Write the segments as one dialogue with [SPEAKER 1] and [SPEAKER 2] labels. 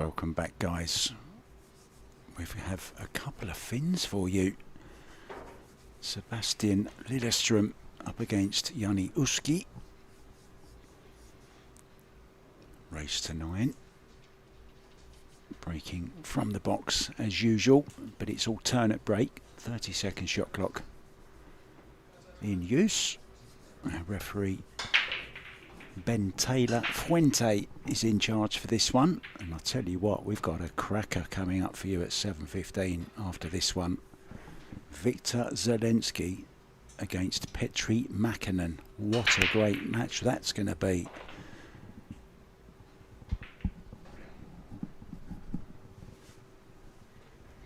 [SPEAKER 1] Welcome back, guys. We have a couple of Finns for you. Sebastian Liljeström up against Jani Uski. Race to 9. Breaking from the box as usual, but it's alternate break. 30-second shot clock in use. Our referee Ben Taylor Fuente is in charge for this one, and I'll tell you what, we've got a cracker coming up for you at 7:15 after this one. Victor Zelensky against Petri Mäkinen. What a great match that's going to be.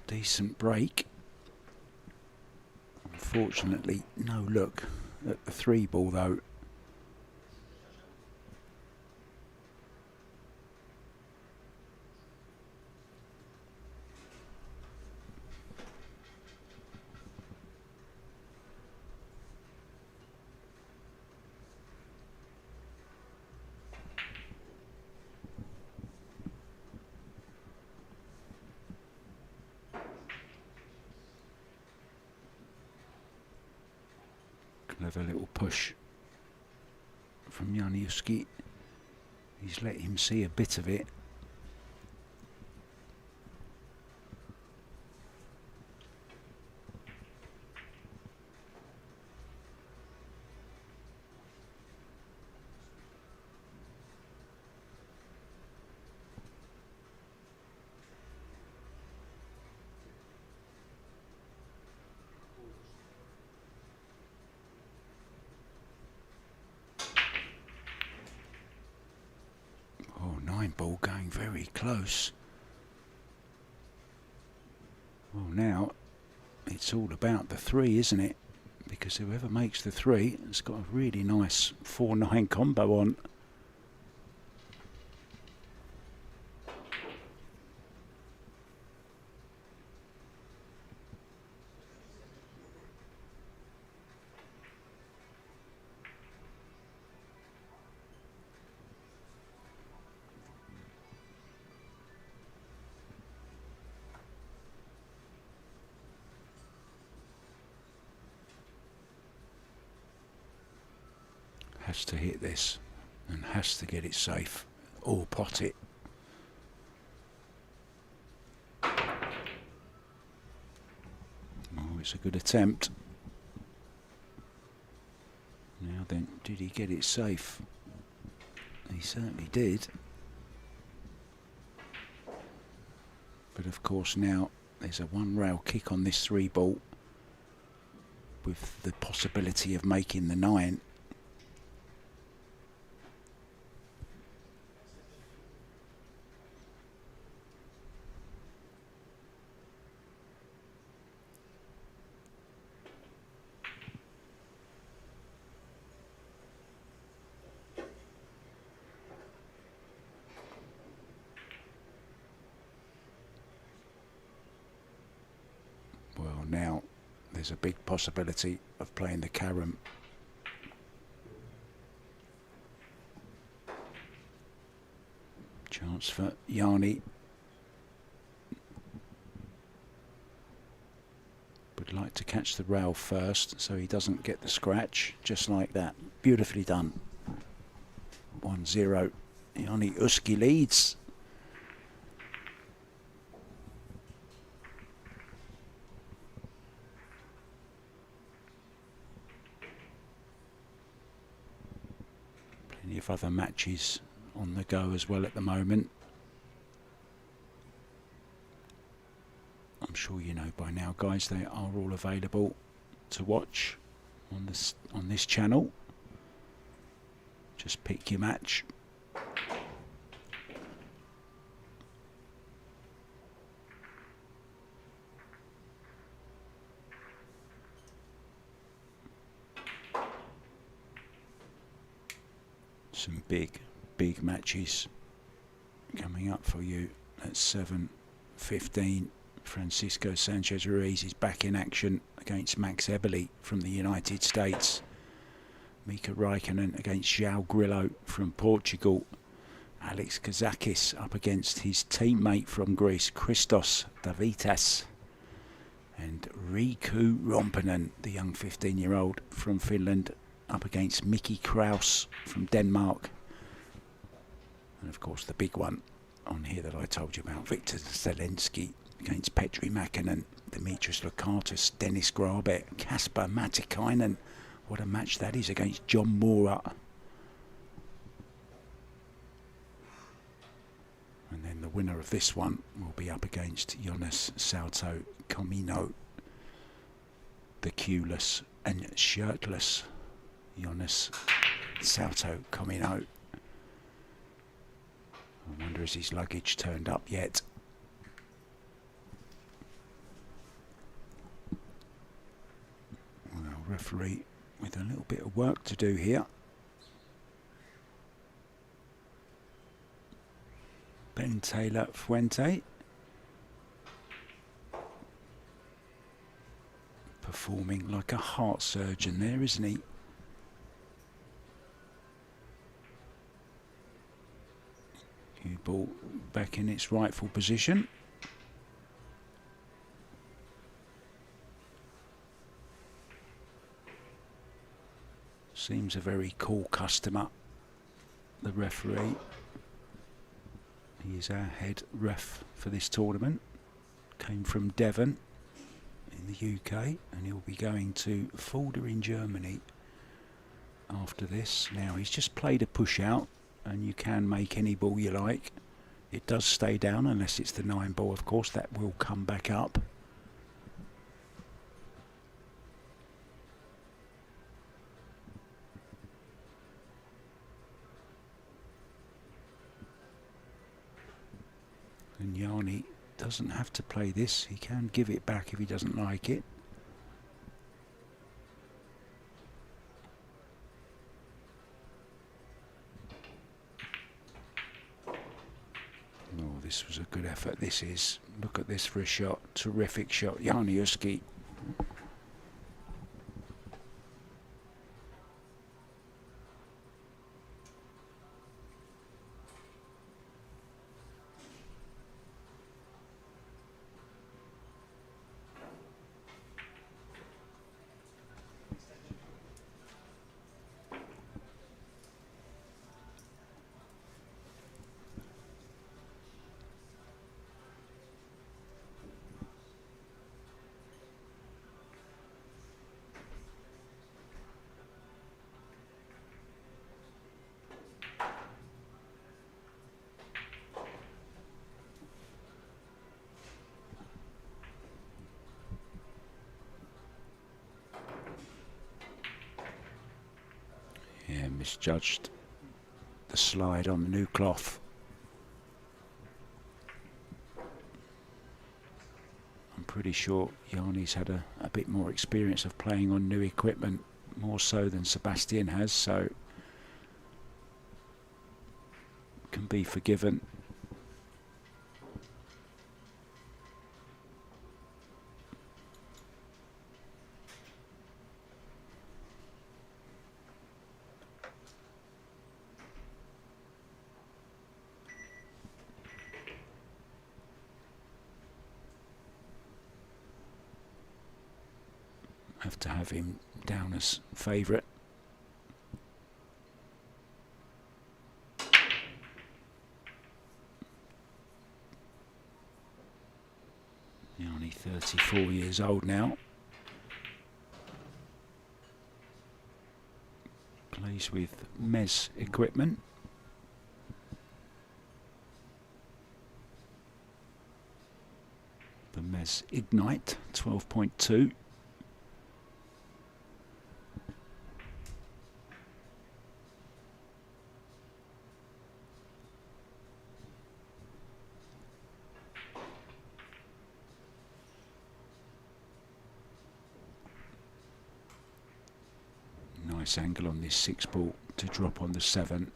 [SPEAKER 1] Decent break. Unfortunately, no look at the 3-ball though. Clever little push from Jani Uski. He's let him see a bit of it. Ball going very close. Well, now it's all about the 3, isn't it? Because whoever makes the 3 has got a really nice 4-9 combo on. Has to hit this and has to get it safe or pot it. Oh, it's a good attempt. Now then, did he get it safe? He certainly did. But of course now there's a 1-rail kick on this 3-ball with the possibility of making the 9. Well, now there's a big possibility of playing the carom. Chance for Jani. Would like to catch the rail first so he doesn't get the scratch. Just like that. Beautifully done. 1-0. Jani Uski leads. Plenty of other matches on the go as well at the moment. I'm sure you know by now, guys, they are all available to watch on this channel. Just pick your match. Some big matches coming up for you at 7:15. Francisco Sanchez Ruiz is back in action against Max Eberle from the United States. Mika Räikkönen against João Grillo from Portugal. Alex Kazakis up against his teammate from Greece, Christos Davitas. And Riku Rompinen, the young 15-year-old from Finland, up against Mickey Kraus from Denmark. And of course the big one on here that I told you about, Victor Zelensky against Petri Mäkinen, Dimitris Lukatis, Dennis Grabet, Kasper Matikainen. What a match that is against John Mora. And then the winner of this one will be up against Jonas Salto Comino, the cueless and shirtless Jonas Salto Comino. I wonder has his luggage turned up yet. Well, referee with a little bit of work to do here. Ben Taylor Fuente performing like a heart surgeon there, isn't he? Cue ball back in its rightful position. Seems a very cool customer, the referee. He is our head ref for this tournament. Came from Devon in the UK, and he'll be going to Fulda in Germany after this. Now he's just played a push out, and you can make any ball you like. It does stay down unless it's the 9 ball, of course. That will come back up. And Jani doesn't have to play this. He can give it back if he doesn't like it. Oh, this was a good effort. This is. Look at this for a shot. Terrific shot. Jani Uski. Yeah, misjudged the slide on the new cloth. I'm pretty sure Jani's had a bit more experience of playing on new equipment, more so than Sebastian has, so can be forgiven. Have to have him down as favourite. Jani, 34 years old now. Plays with Mez equipment. The Mez Ignite 12.2. Nice angle on this 6 ball to drop on the 7.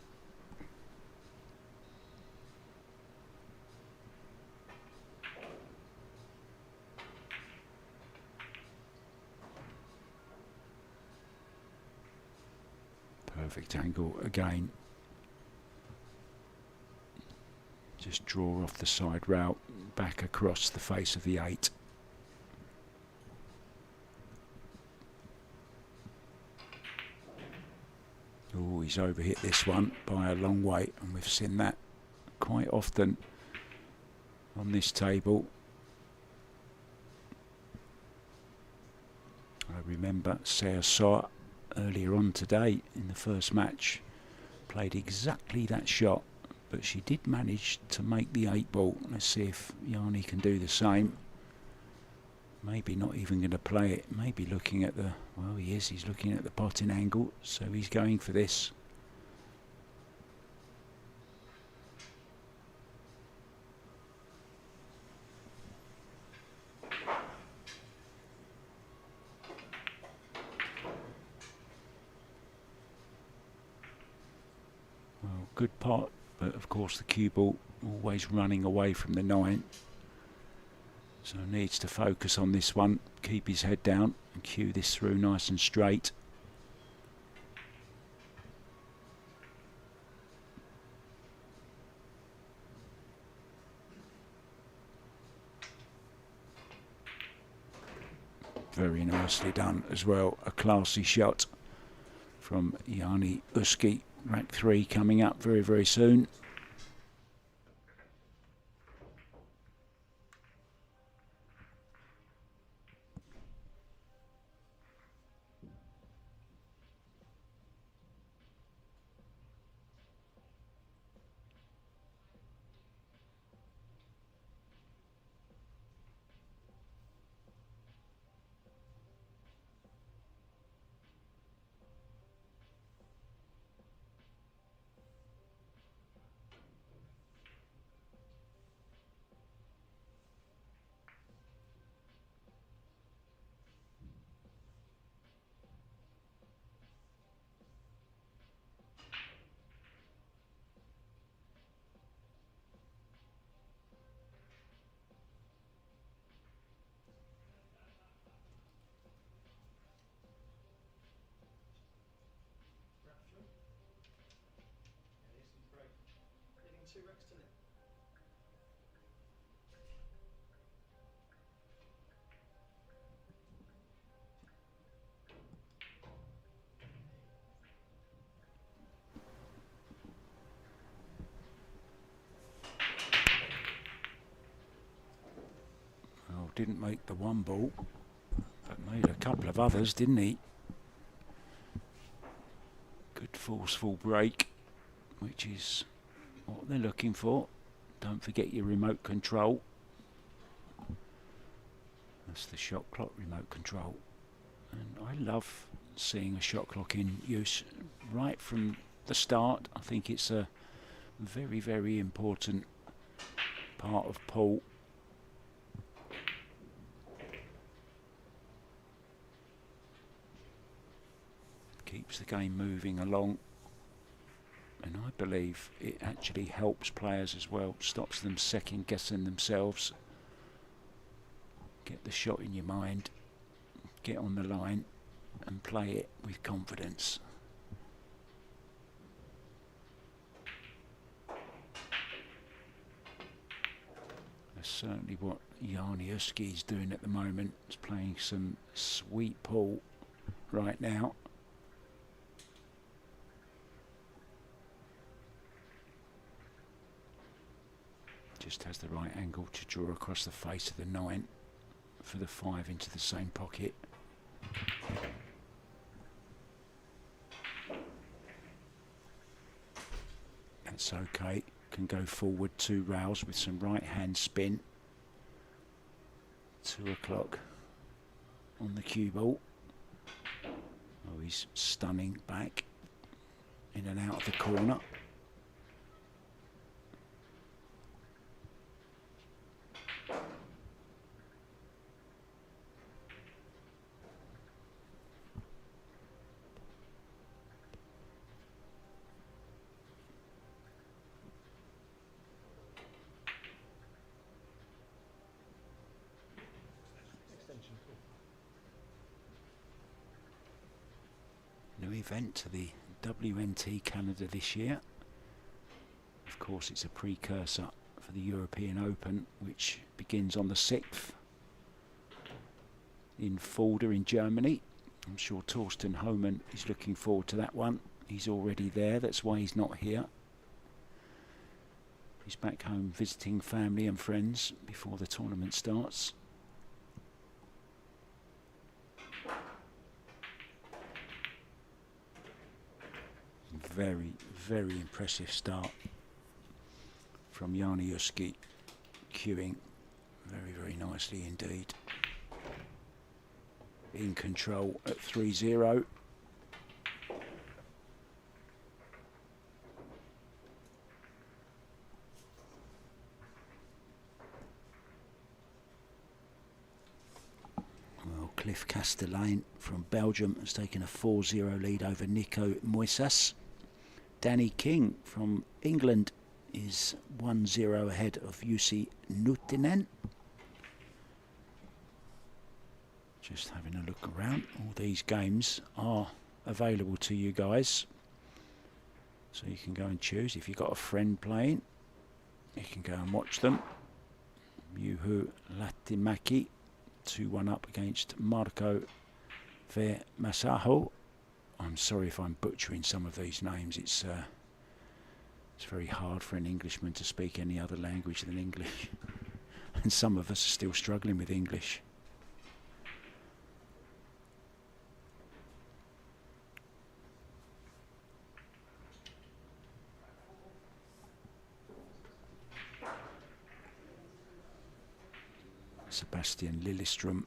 [SPEAKER 1] Perfect angle again. Just draw off the side rail, back across the face of the 8. Oh, he's overhit this one by a long way, and we've seen that quite often on this table. I remember Sebastian earlier on today in the first match played exactly that shot, but she did manage to make the 8 ball. Let's see if Jani can do the same. Maybe not even going to play it. Maybe looking at the... Well, he is. He's looking at the potting angle, so he's going for this. Well, good pot, but of course the cue ball always running away from the 9. So needs to focus on this one, keep his head down and cue this through nice and straight. Very nicely done as well, a classy shot from Jani Uski. Rack 3 coming up very, very soon. Well, didn't make the 1 ball, but made a couple of others, didn't he? Good forceful break, which is what they're looking for. Don't forget your remote control. That's the shot clock remote control. And I love seeing a shot clock in use right from the start. I think it's a very, very important part of pool. Keeps the game moving along, and I believe it actually helps players as well, stops them second guessing themselves. Get the shot in your mind, get on the line and play it with confidence. That's certainly what Jani Uski is doing at the moment. He's playing some sweet pool right now. Just has the right angle to draw across the face of the 9 for the 5 into the same pocket. That's okay. Can go forward 2 rails with some right hand spin. 2 o'clock on the cue ball. Oh, he's stunning back in and out of the corner. New event to the WNT Canada this year. Of course, it's a precursor for the European Open, which begins on the 6th in Fulda in Germany. I'm sure Torsten Homan is looking forward to that one. He's already there, that's why he's not here. He's back home visiting family and friends before the tournament starts. Very, very impressive start from Jani Uski, cueing very, very nicely indeed. In control at 3-0. Well, Cliff Castellane from Belgium has taken a 4-0 lead over Nico Moisas. Danny King from England is 1-0 ahead of Jussi Nuttinen. Just having a look around. All these games are available to you guys, so you can go and choose. If you've got a friend playing, you can go and watch them. Juho Lähtimäki 2-1 up against Marco Vermasaho. I'm sorry if I'm butchering some of these names. It's very hard for an Englishman to speak any other language than English. And some of us are still struggling with English. Sebastian Liljeström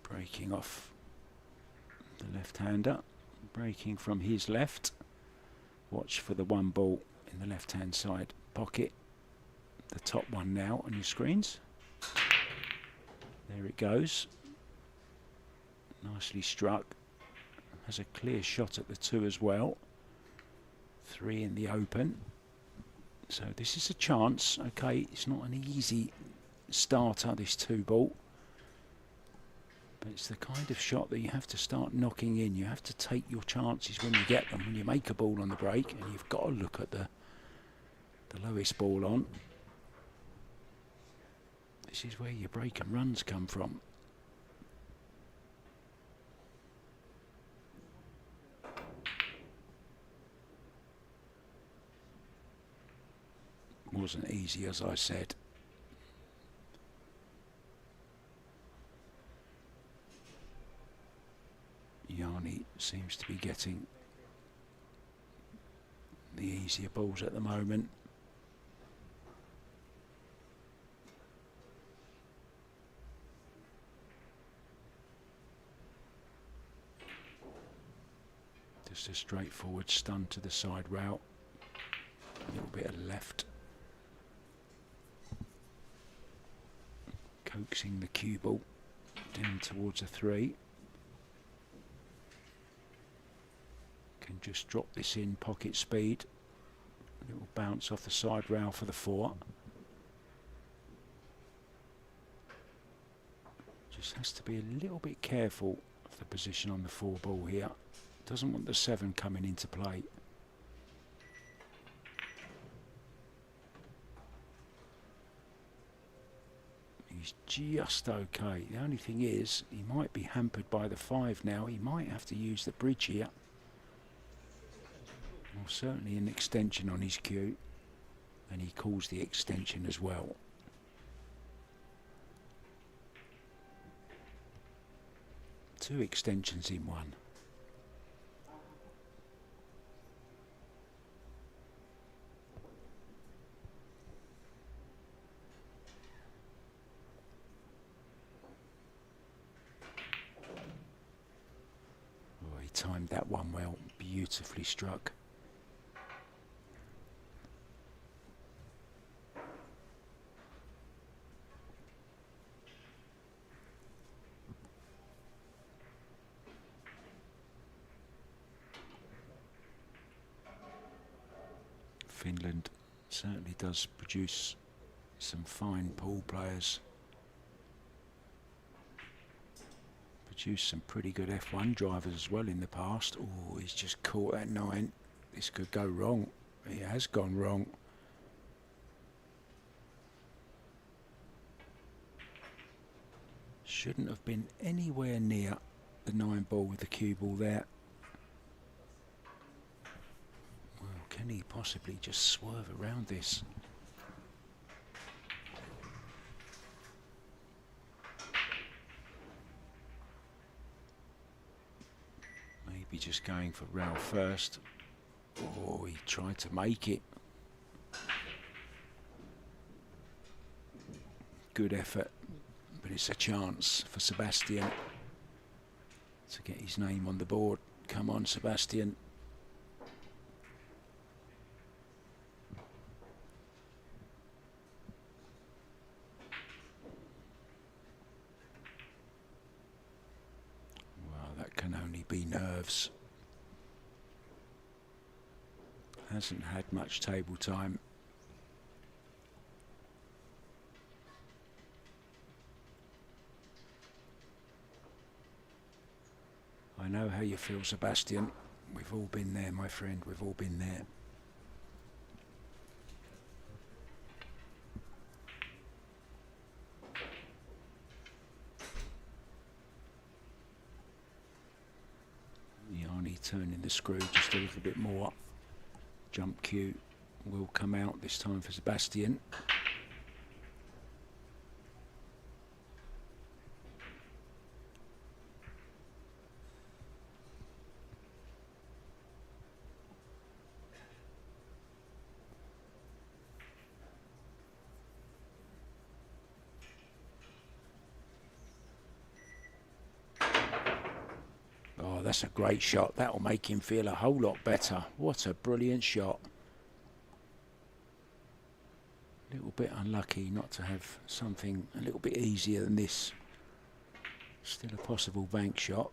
[SPEAKER 1] breaking off the left-hander, breaking from his left. Watch for the one ball in the left-hand side pocket. The top one now on your screens. There it goes. Nicely struck. Has a clear shot at the 2 as well. 3 in the open. So this is a chance. Okay, it's not an easy starter, this 2 ball. But it's the kind of shot that you have to start knocking in. You have to take your chances when you get them. When you make a ball on the break, and you've got to look at the lowest ball on. This is where your break and runs come from. Wasn't easy, as I said. Jani seems to be getting the easier balls at the moment. Just a straightforward stun to the side route. A little bit of left. Coaxing the cue ball down towards a 3. Can just drop this in pocket speed. It will bounce off the side rail for the 4. Just has to be a little bit careful of the position on the 4 ball here. Doesn't want the 7 coming into play. He's just okay. The only thing is, he might be hampered by the 5 now. He might have to use the bridge here. Well, certainly an extension on his cue. And he calls the extension as well. Two extensions in one. Timed that one well, beautifully struck. Finland certainly does produce some fine pool players. Produced some pretty good F1 drivers as well in the past. Oh, he's just caught that 9. This could go wrong. he has gone wrong. Shouldn't have been anywhere near the 9 ball with the cue ball there. Well, can he possibly just swerve around this? Maybe just going for rail first. Oh, he tried to make it. Good effort, but it's a chance for Sebastian to get his name on the board. Come on, Sebastian. Well, that can only be nerves. Hasn't had much table time. I know how you feel, Sebastian. We've all been there, my friend. We've all been there. Jani turning the screw just a little bit more. Jump cue will come out this time for Sebastian. Oh, that's a great shot. That'll make him feel a whole lot better. What a brilliant shot. A little bit unlucky not to have something a little bit easier than this. Still a possible bank shot.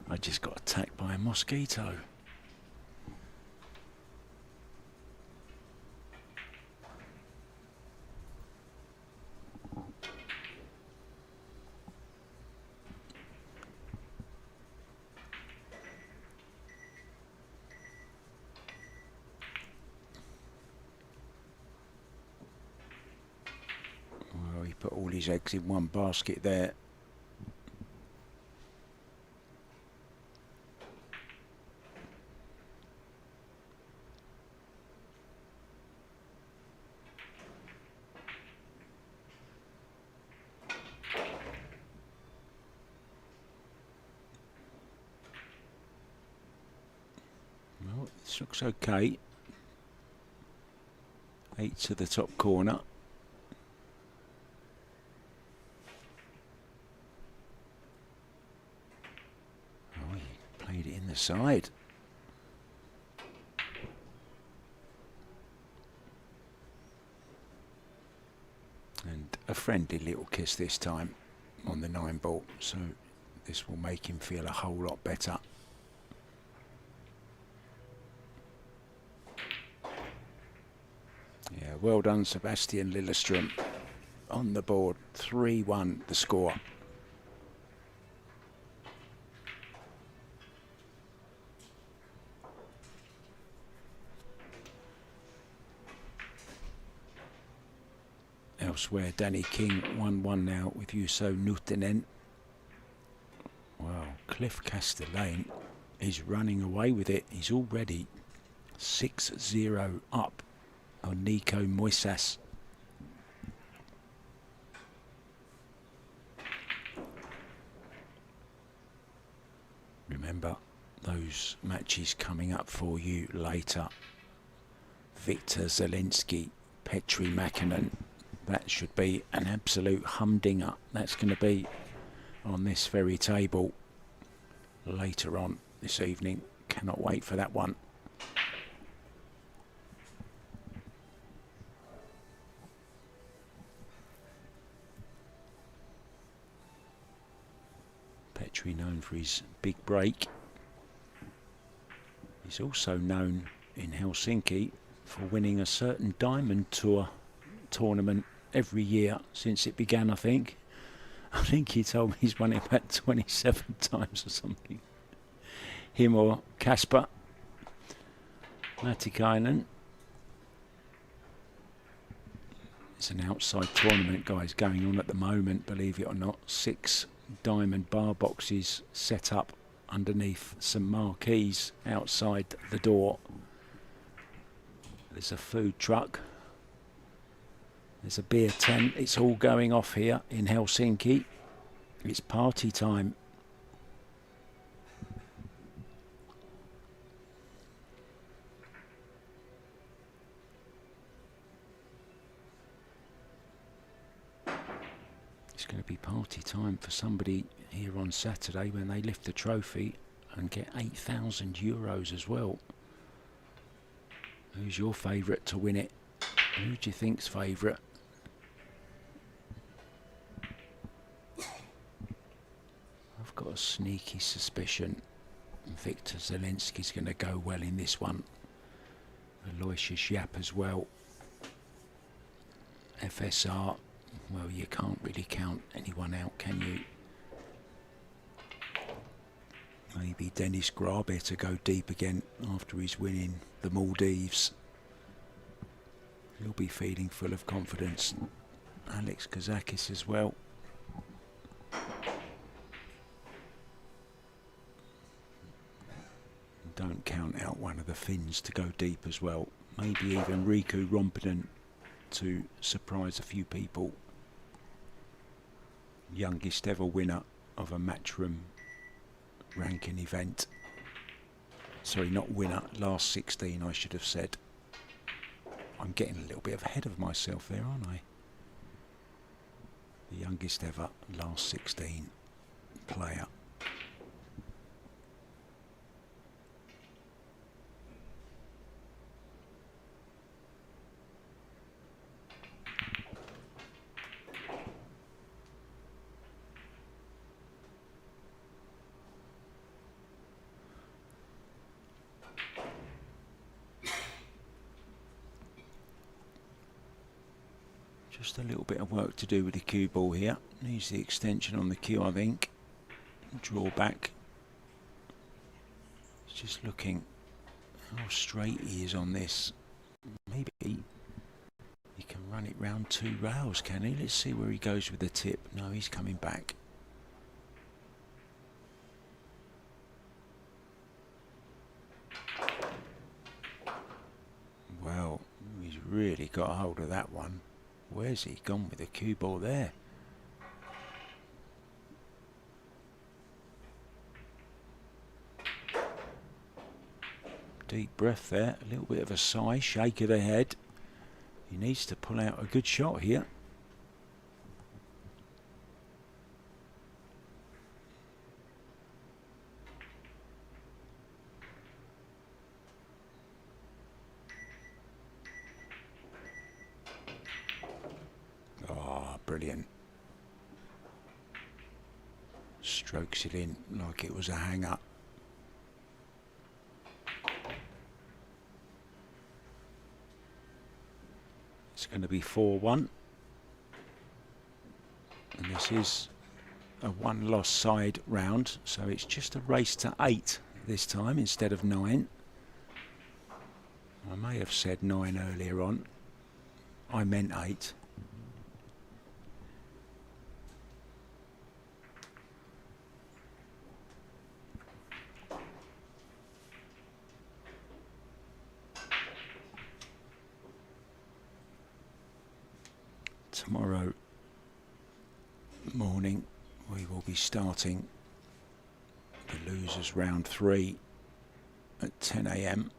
[SPEAKER 1] I just got attacked by a mosquito. Well, he put all his eggs in one basket there. Well, this looks okay. 8 to the top corner. Oh, he played it in the side. And a friendly little kiss this time on the 9 ball, so this will make him feel a whole lot better. Yeah, well done, Sebastian Liljeström. On the board, 3-1 the score. Elsewhere, Danny King 1-1 now with Juuso Nuutinen. Wow, Cliff Castellane is running away with it. He's already 6-0 up on Nico Moisas. Remember, those matches coming up for you later. Victor Zelensky, Petri Mäkinen. That should be an absolute humdinger. That's going to be on this very table later on this evening. Cannot wait for that one. Petri known for his big break. He's also known in Helsinki for winning a certain Diamond Tour tournament every year since it began, I think. I think he told me he's won it about 27 times or something. Him or Kasper Matikainen. It's an outside tournament, guys, going on at the moment, believe it or not. 6 diamond bar boxes set up underneath some marquees outside the door. There's a food truck. There's a beer tent. It's all going off here in Helsinki. It's party time. It's going to be party time for somebody here on Saturday when they lift the trophy and get €8,000 as well. Who's your favourite to win it? Who do you think's favourite? I've got a sneaky suspicion Victor Zelensky's going to go well in this one. Aloysius Yap as well. FSR, well, you can't really count anyone out, can you? Maybe Dennis Grabe to go deep again after he's winning the Maldives. He'll be feeling full of confidence. Alex Kazakis as well. Don't count out one of the Finns to go deep as well. Maybe even Riku Rompinen to surprise a few people. Youngest ever winner of a Matchroom ranking event. Sorry, not winner, last 16 I should have said. I'm getting a little bit ahead of myself there, aren't I? The youngest ever last 16 player. Just a little bit of work to do with the cue ball here. Needs the extension on the cue, I think. Draw back. It's just looking how straight he is on this. Maybe he can run it round 2 rails, can he? Let's see where he goes with the tip. No, he's coming back. Well, he's really got a hold of that one. Where's he gone with the cue ball there? Deep breath there, a little bit of a sigh, shake of the head. He needs to pull out a good shot here. Brilliant. Strokes it in like it was a hanger. It's going to be 4-1. And this is a one-loss side round, so it's just a race to 8 this time instead of 9. I may have said 9 earlier on. I meant 8. Tomorrow morning we will be starting the losers round 3 at 10 AM.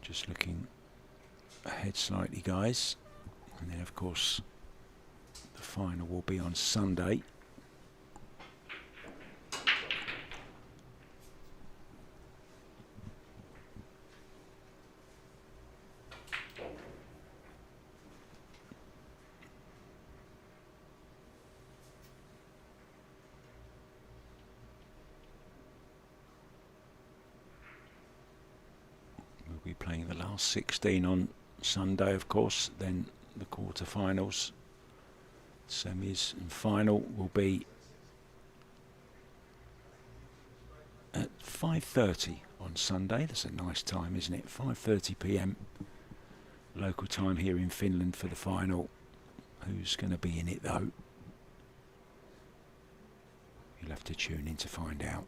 [SPEAKER 1] Just looking ahead slightly, guys, and then of course the final will be on Sunday. last 16 on Sunday, of course. Then the quarterfinals, semis and final will be at 5:30 on Sunday. That's a nice time, isn't it? 5:30 p.m. local time here in Finland for the final. Who's going to be in it though? You'll have to tune in to find out.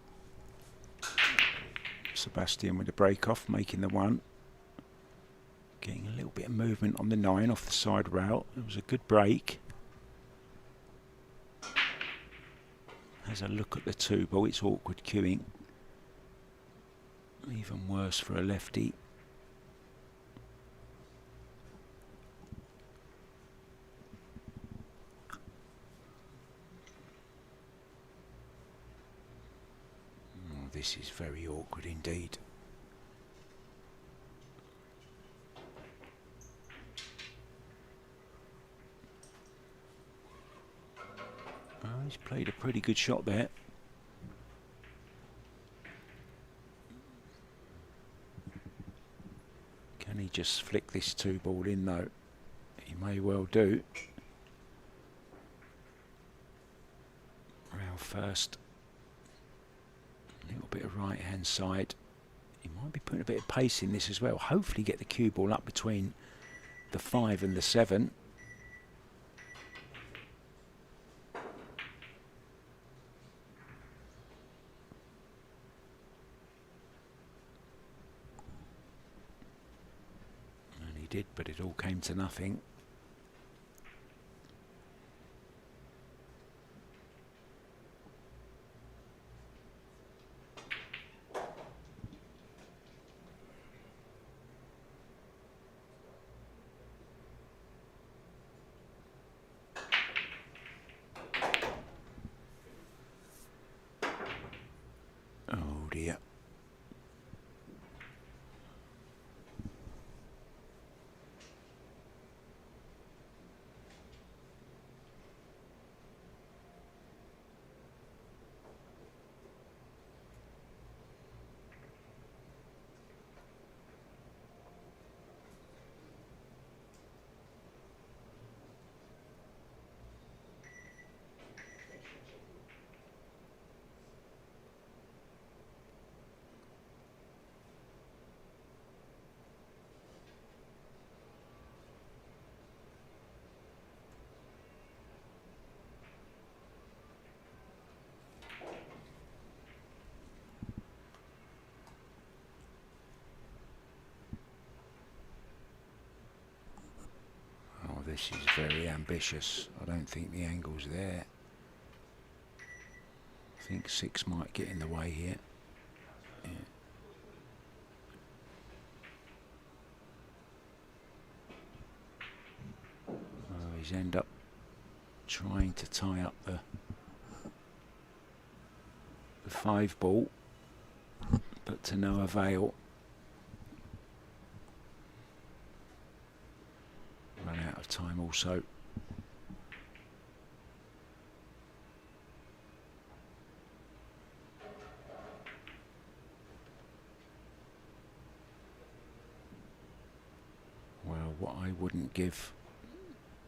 [SPEAKER 1] Sebastian with the break off, making the one. Getting a little bit of movement on the 9 off the side rail. It was a good break. Has a look at the 2 ball. It's awkward queuing. Even worse for a lefty. Oh, this is very awkward indeed. Oh, he's played a pretty good shot there. Can he just flick this 2 ball in though? He may well do. Rail first. A little bit of right hand side. He might be putting a bit of pace in this as well. Hopefully get the cue ball up between the 5 and the 7. Did, but it all came to nothing. Oh dear. This is very ambitious. I don't think the angle's there. I think 6 might get in the way here. Yeah. Oh, he's end up trying to tie up the 5 ball, but to no avail. Run out of time also. Well, what I wouldn't give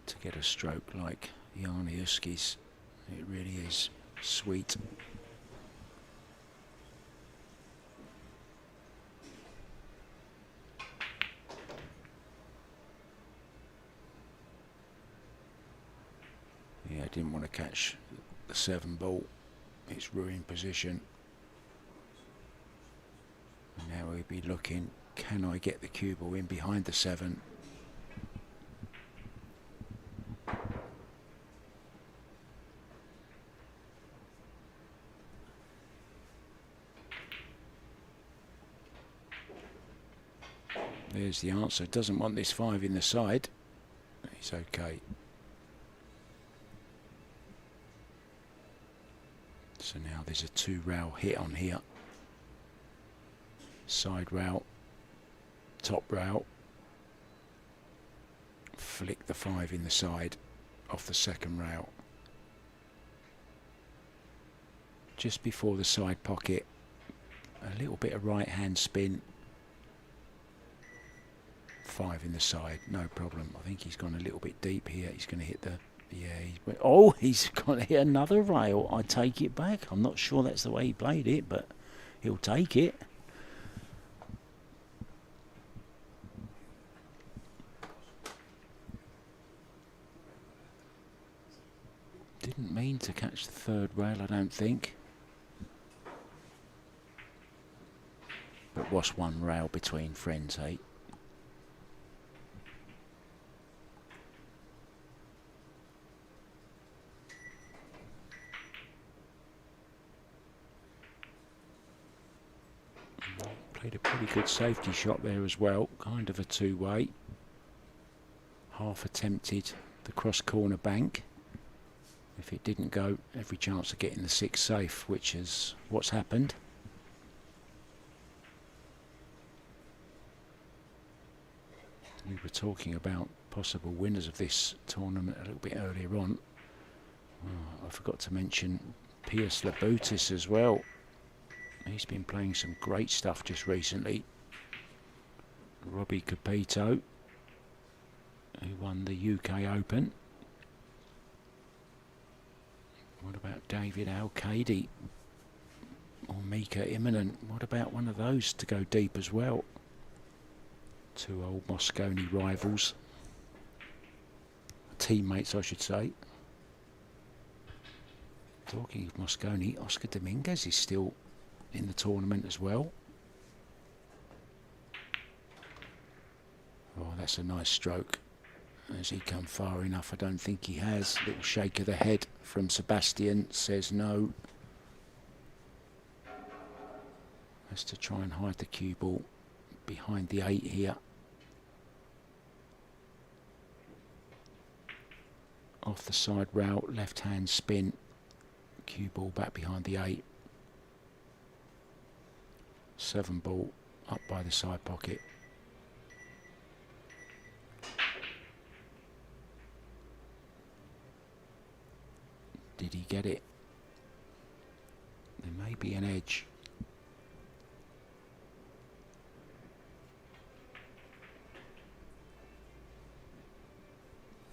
[SPEAKER 1] to get a stroke like Jani Uski's. It really is sweet. Yeah, I didn't want to catch the 7 ball. It's ruined position. And now we'll be looking, can I get the cue ball in behind the 7? There's the answer. Doesn't want this 5 in the side. He's okay. So now there's a 2 rail hit on here. Side rail, top rail. Flick the 5 in the side off the second rail. Just before the side pocket, a little bit of right hand spin. 5 in the side, no problem. I think he's gone a little bit deep here. He's going to hit the... Yeah, oh, he's going to hit another rail. I take it back. I'm not sure that's the way he played it, but he'll take it. Didn't mean to catch the third rail, I don't think. But what's one rail between friends, eh? Played a pretty good safety shot there as well, kind of a two-way. Half attempted the cross-corner bank. If it didn't go, every chance of getting the 6 safe, which is what's happened. We were talking about possible winners of this tournament a little bit earlier on. Oh, I forgot to mention Piers Labutis as well. He's been playing some great stuff just recently. Robbie Capito, who won the UK Open. What about David Al-Kadi or Mika Immonen? What about one of those to go deep as well? 2 old Mosconi rivals. Teammates, I should say. Talking of Mosconi, Oscar Dominguez is still in the tournament as well. Oh, that's a nice stroke. Has he come far enough? I don't think he has. Little shake of the head from Sebastian, says no. Has to try and hide the cue ball behind the 8 here. Off the side rail, left hand spin. Cue ball back behind the 8. 7 ball up by the side pocket. Did he get it? There may be an edge.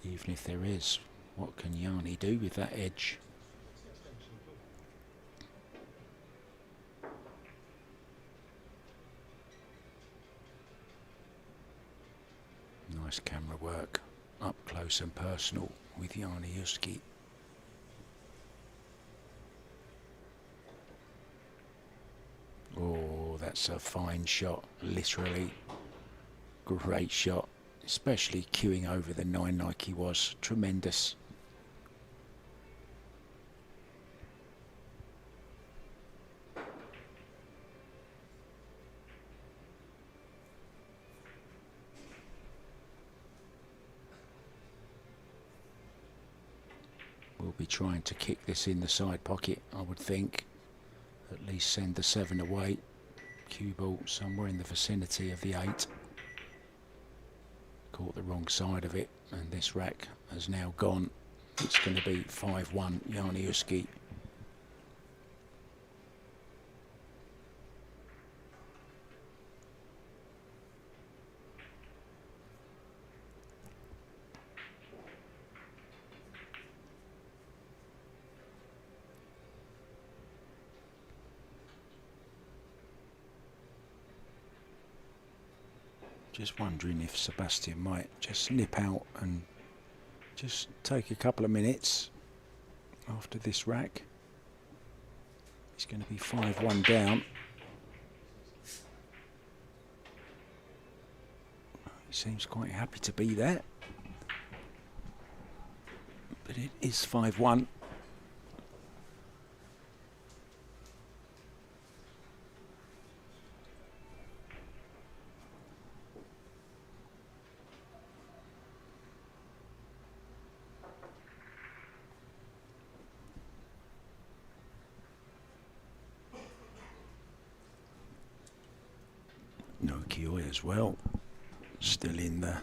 [SPEAKER 1] Even if there is, what can Jani do with that edge? Nice camera work, up close and personal with Jani Uski. Oh, that's a fine shot, literally. Great shot, especially queuing over the 9 like he was. Tremendous. We'll be trying to kick this in the side pocket, I would think. At least send the 7 away. Cue ball somewhere in the vicinity of the 8. Caught the wrong side of it, and this rack has now gone. It's going to be 5-1 Jani Uski. Just wondering if Sebastian might just nip out and just take a couple of minutes after this rack. He's going to be 5-1 down. He seems quite happy to be there. But it is 5-1. As well, still in the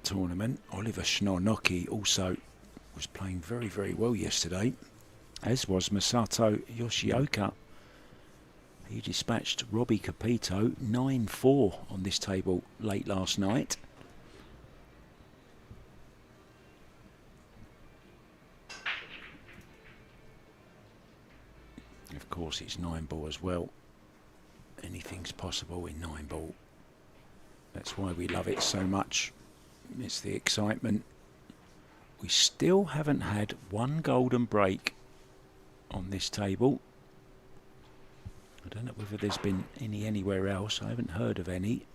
[SPEAKER 1] tournament. Oliver Snornoki also was playing very, very well yesterday, as was Masato Yoshioka. He dispatched Robbie Capito 9-4 on this table late last night. Of course, it's 9-ball as well. Anything's possible in 9-ball. That's why we love it so much. It's the excitement. We still haven't had one golden break on this table. I don't know whether there's been any anywhere else. I haven't heard of any.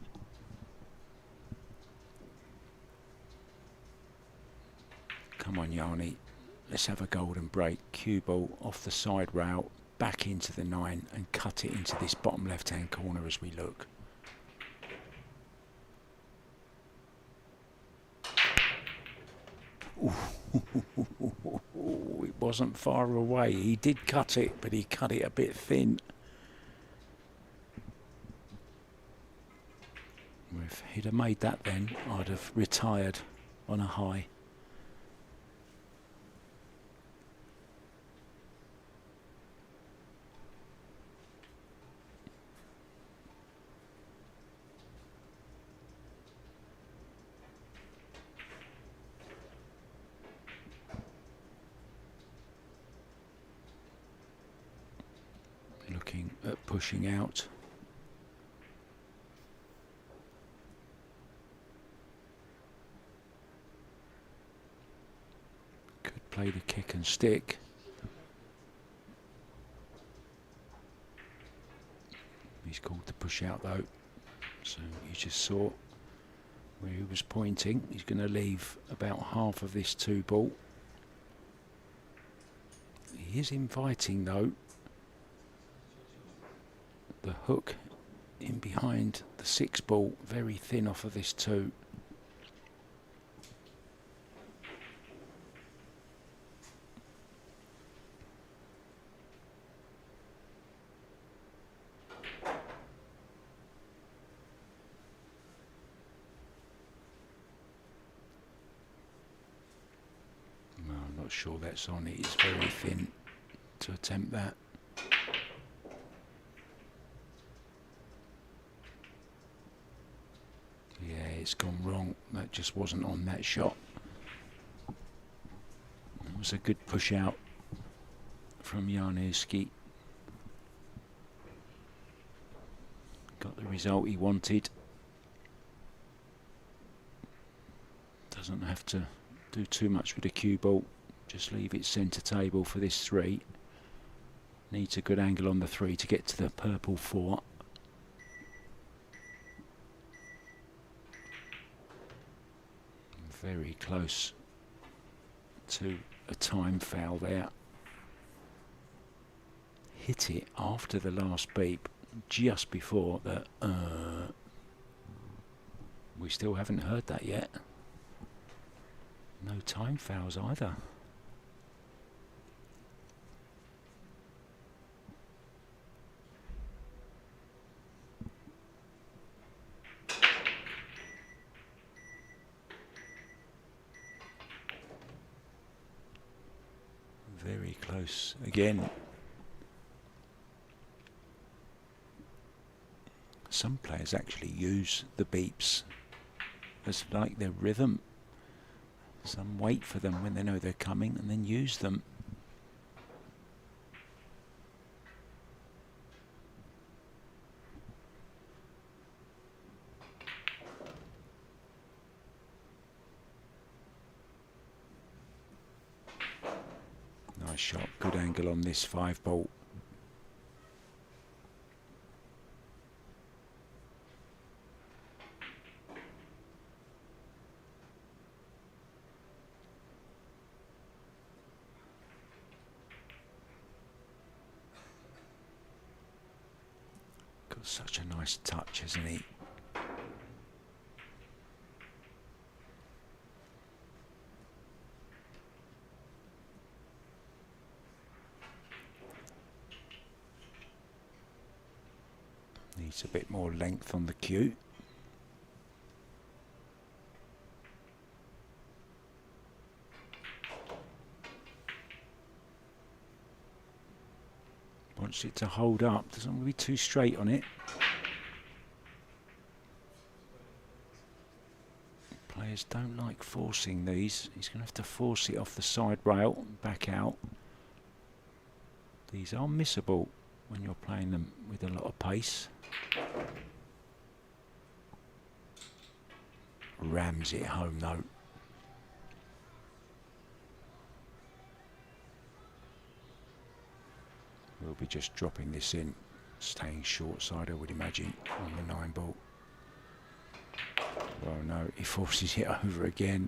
[SPEAKER 1] Come on, Jani. Let's have a golden break. Cue ball off the side rail, back into the 9 and cut it into this bottom left-hand corner as we look. It wasn't far away. He did cut it, but he cut it a bit thin. If he'd have made that then, I'd have retired on a high. Looking at pushing out. Could play the kick and stick. He's called to push out though. So you just saw where he was pointing. He's going to leave about half of this 2-ball. He is inviting though. The hook in behind the 6-ball, very thin off of this 2. No, I'm not sure that's on. It is very thin to attempt that. Yeah, it's gone wrong. That just wasn't on that shot. It was a good push out from Jani Uski. Got the result he wanted. Doesn't have to do too much with the cue ball. Just leave it centre table for this 3. Needs a good angle on the 3 to get to the purple 4. Very close to a time foul there. Hit it after the last beep, just before the we still haven't heard that yet. No time fouls either. Very close again. Some players actually use the beeps as like their rhythm. Some wait for them when they know they're coming and then use them. Nice shot, good angle on this 5-ball. Got such a nice touch, hasn't he? Needs a bit more length on the cue. Wants it to hold up. Doesn't want to be too straight on it. Players don't like forcing these. He's going to have to force it off the side rail and back out. These are missable when you're playing them with a lot of pace. Rams it home though. We'll be just dropping this in, staying short side I would imagine on the 9-ball. Well no, he forces it over again.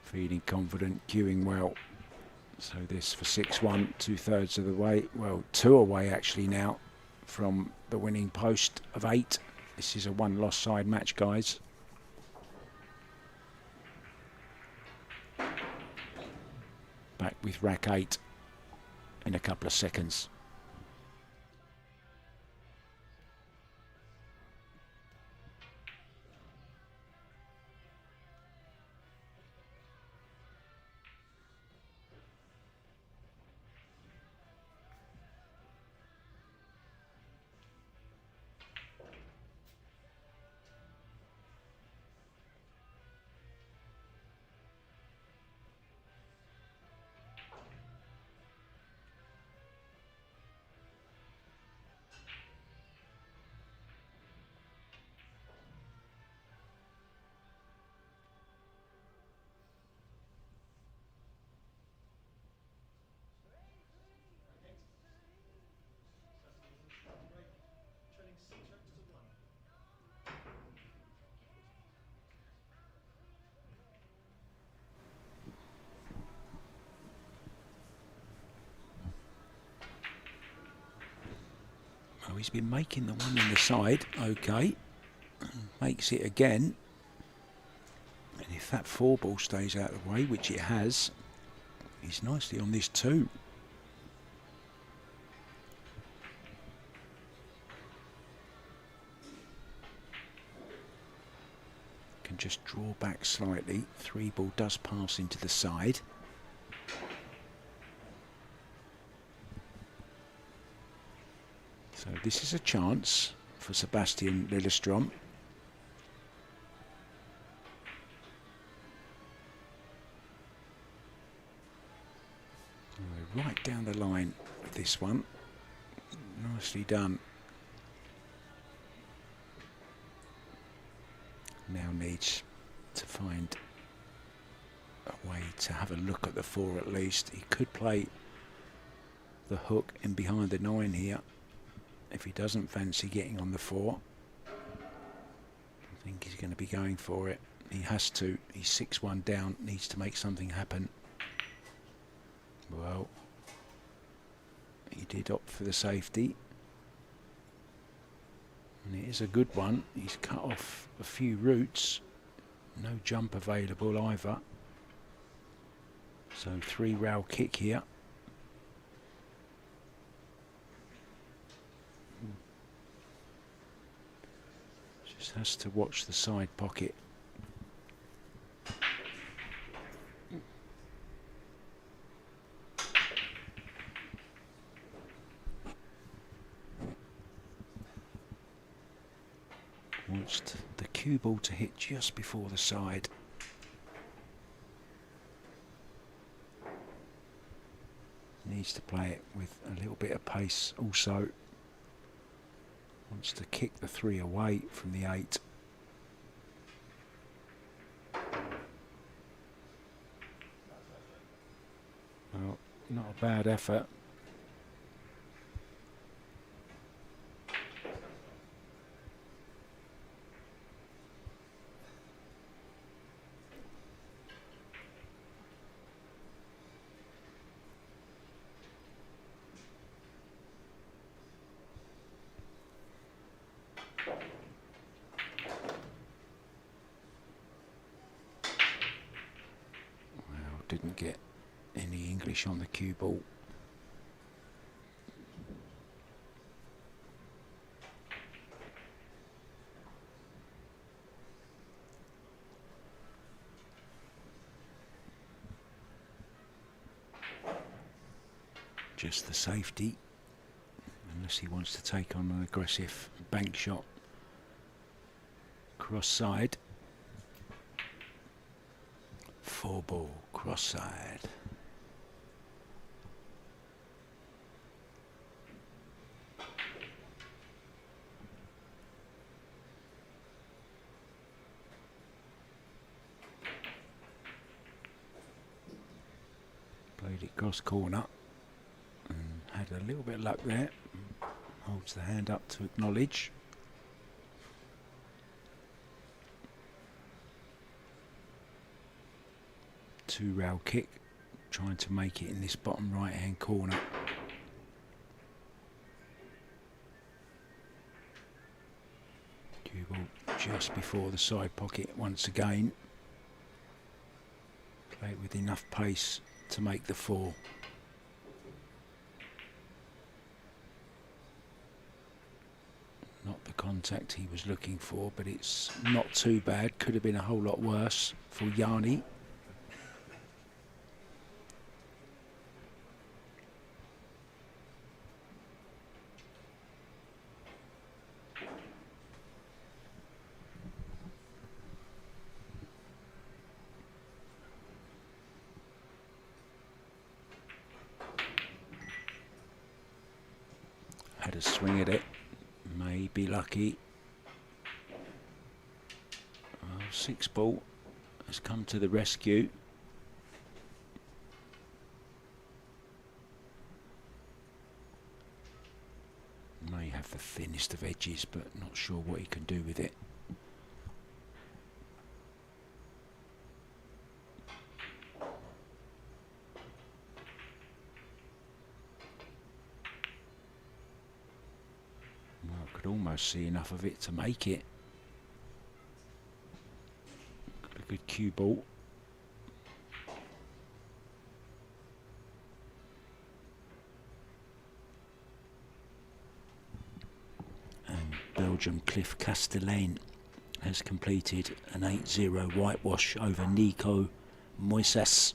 [SPEAKER 1] Feeling confident, cueing well. So this for 6-1, 2/3 of the way. Well, 2 away actually now from the winning post of 8. This is a 1-loss side match, guys. Back with rack 8 in a couple of seconds. Oh, he's been making the one in the side. Okay. Makes it again. And if that 4-ball stays out of the way, which it has, he's nicely on this 2. Can just draw back slightly. 3-ball does pass into the side. So this is a chance for Sebastian Liljeström. Right down the line with this one. Nicely done. Now needs to find a way to have a look at the 4 at least. He could play the hook in behind the 9 here if he doesn't fancy getting on the 4. I think he's going to be going for it. He has to. He's 6-1 down, needs to make something happen. Well, he did opt for the safety. And it is a good one. He's cut off a few routes. No jump available either. So 3-rail kick here. Just has to watch the side pocket. Wants the cue ball to hit just before the side. Needs to play it with a little bit of pace also. Wants to kick the 3 away from the 8. Well, not a bad effort. Didn't get any English on the cue ball. just the safety, unless he wants to take on an aggressive bank shot. Cross side. 4 ball, cross side. Played it cross corner and had a little bit of luck there. Holds the hand up to acknowledge. Two-rail kick, trying to make it in this bottom right-hand corner. Cue ball just before the side pocket once again. Play it with enough pace to make the 4. Not the contact he was looking for, but it's not too bad. Could have been a whole lot worse for Jani. Had a swing at it, may be lucky. 6 ball has come to the rescue. May have the thinnest of edges, but not sure what he can do with it. Almost see enough of it to make it. Got a good cue ball. And Belgium Cliff Castellane has completed an 8-0 whitewash over Nico Moises.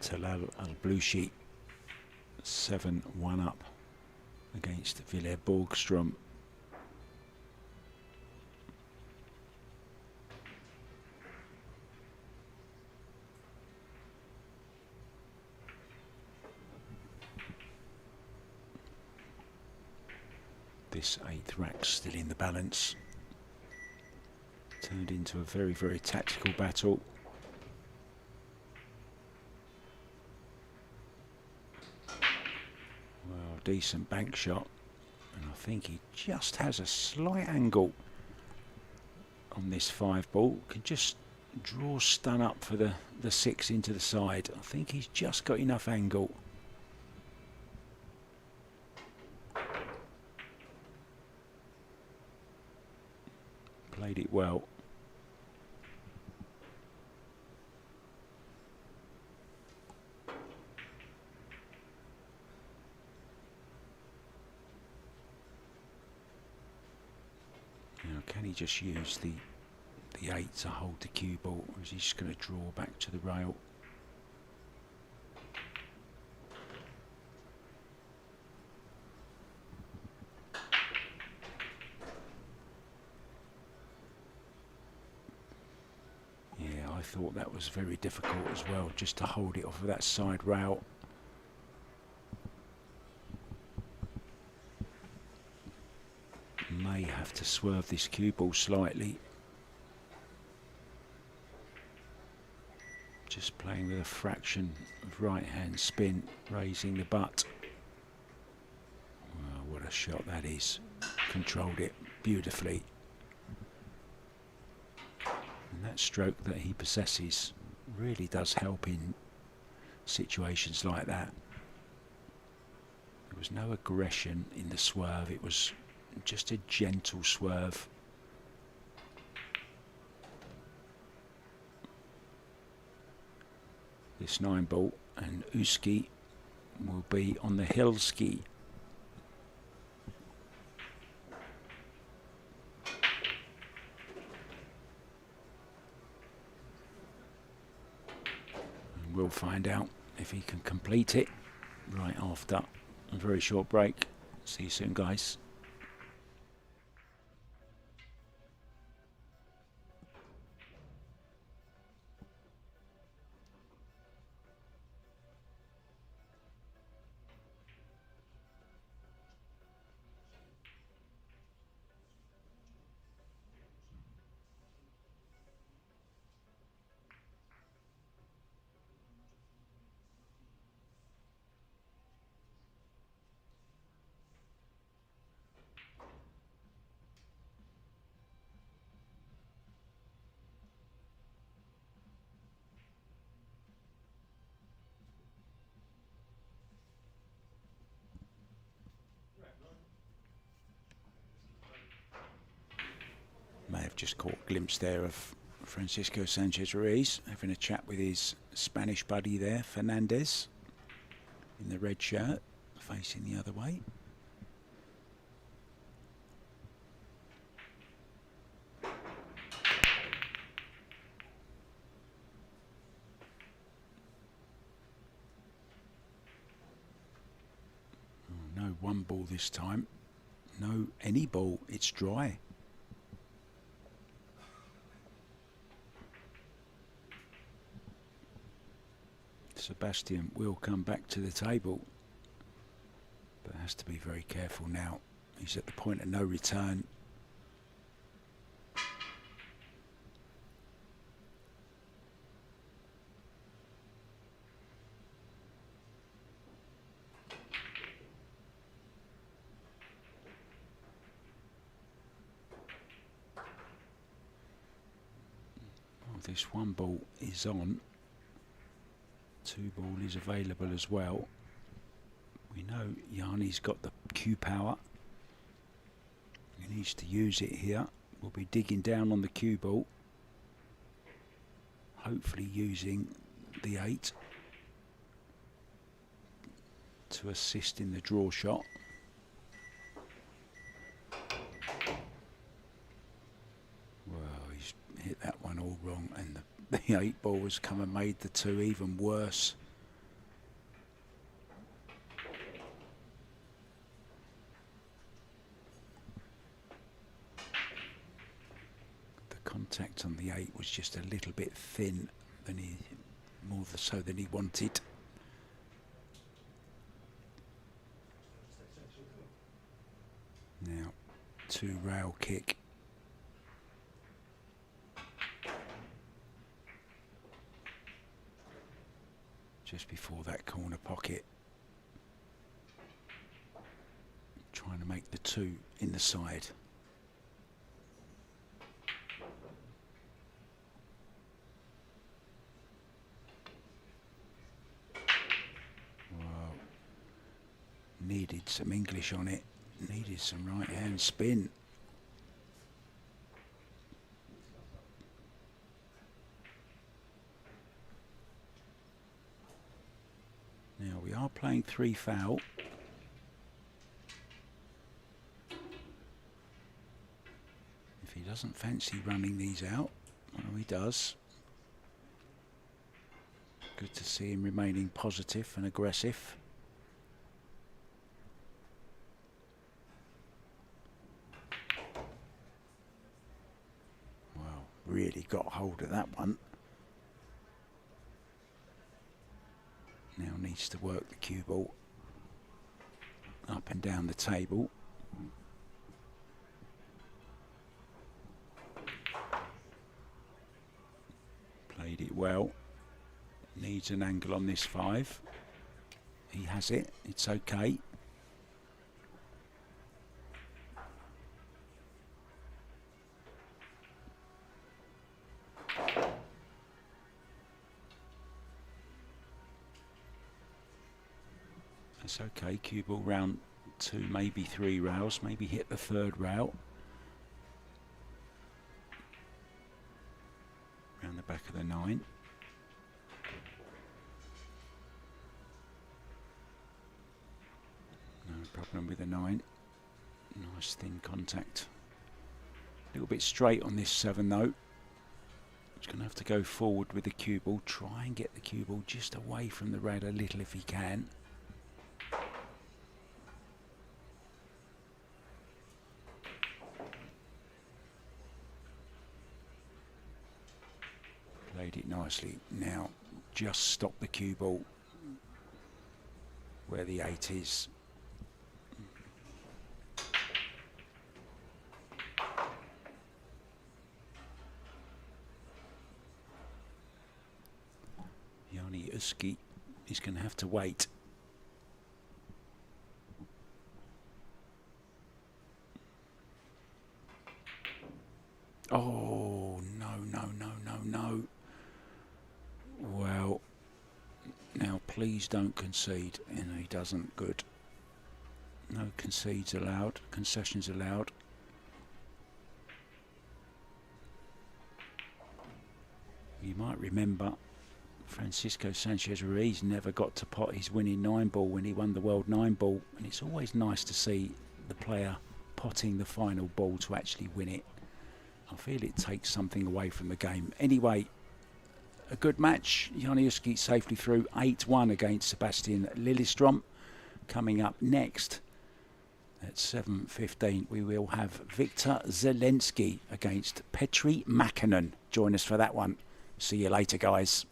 [SPEAKER 1] Talal Al-Blue Sheet 7-1 up against Liljeström. This 8th rack still in the balance. Turned into a very, very tactical battle. Decent bank shot, and I think he just has a slight angle on this 5 ball. Can just draw stun up for the 6 into the side. I think he's just got enough angle. Played it well. Can he just use the 8 to hold the cue ball, or is he just going to draw back to the rail? Yeah, I thought that was very difficult as well, just to hold it off of that side rail. May have to swerve this cue ball slightly. Just playing with a fraction of right hand spin, raising the butt. Wow, what a shot that is. Controlled it beautifully. And that stroke that he possesses really does help in situations like that. There was no aggression in the swerve, it was just a gentle swerve. This 9 ball, and Uski will be on the Helsinki. We'll find out if he can complete it right after a very short break. See you soon, guys. May have just caught a glimpse there of Francisco Sanchez-Ruiz having a chat with his Spanish buddy there, Fernandez, in the red shirt, facing the other way. Oh, no one ball this time. No any ball, it's dry. Sebastian will come back to the table, but has to be very careful now. He's at the point of no return. Well, this one ball is on. Two ball is available as well. We know Jani's got the cue power. He needs to use it here. We'll be digging down on the cue ball. Hopefully using the 8 to assist in the draw shot. Well, he's hit that one all wrong, and the 8 ball has come and made the 2 even worse. The contact on the 8 was just a little bit thin than more so than he wanted. Now, 2 rail kick. Just before that corner pocket. Trying to make the 2 in the side. Wow. Needed some English on it. Needed some right hand spin. Now we are playing 3 foul. If he doesn't fancy running these out, well, he does. Good to see him remaining positive and aggressive. Well, really got hold of that one. Now needs to work the cue ball up and down the table. Played it well. Needs an angle on this 5. He has it. It's okay. That's okay. Cue ball round 2, maybe 3 rails, maybe hit the 3rd rail. Round the back of the 9. No problem with the 9. Nice thin contact. A little bit straight on this 7 though. He's going to have to go forward with the cue ball, try and get the cue ball just away from the red a little if he can. Played it nicely. Now just stop the cue ball where the 8 is. Jani Uski is going to have to wait. Oh, no, no, no, no, no. Well, now please don't concede. And he doesn't. Good. No concedes allowed. Concessions allowed. You might remember Francisco Sanchez-Ruiz never got to pot his winning 9-ball when he won the World Nineball, and it's always nice to see the player potting the final ball to actually win it. I feel it takes something away from the game. Anyway, a good match. Jani Uski safely through 8-1 against Sebastian Liljeström. Coming up next at 7:15, we will have Victor Zelensky against Petri Mäkinen. Join us for that one. See you later, guys.